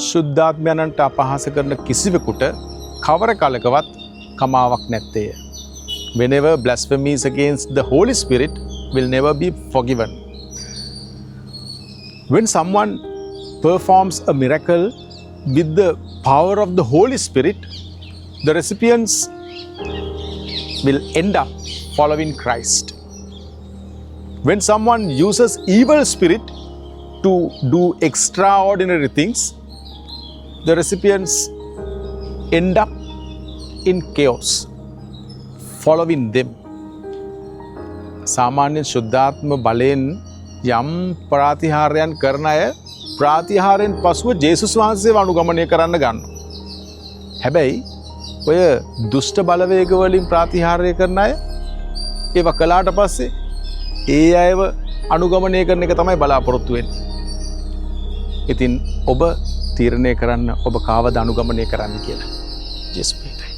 ශුද්ධාත්මයන්ට අපහාස කරන කිසිවෙකුට කවර කලකවත් කමාවක් නැත්තේය. Whenever blasphemies against the Holy Spirit will never be forgiven. When someone performs a miracle with the power of the Holy Spirit, the recipients will end up following Christ. When someone uses evil spirit to do extraordinary things, the recipients end up in chaos, following them. සාමාන්‍ය ශුද්ධාත්ම බලයෙන් යම් ප්‍රාතිහාර්යයන් කරන අය ප්‍රාතිහාරයෙන් පසුව ජේසුස් වහන්සේව අනුගමනය කරන්න ගන්නවා. හැබැයි ඔය දුෂ්ට බලවේග වලින් ප්‍රාතිහාර්ය කරන අය ඒව කළාට පස්සේ ඒ අයව අනුගමනය කරන එක තමයි බලාපොරොත්තු වෙන්නේ. ඉතින් ඔබ තීරණය කරන්න ඔබ කාවද අනුගමනය කරන්න කියලා. ජේසුස් පිටයි.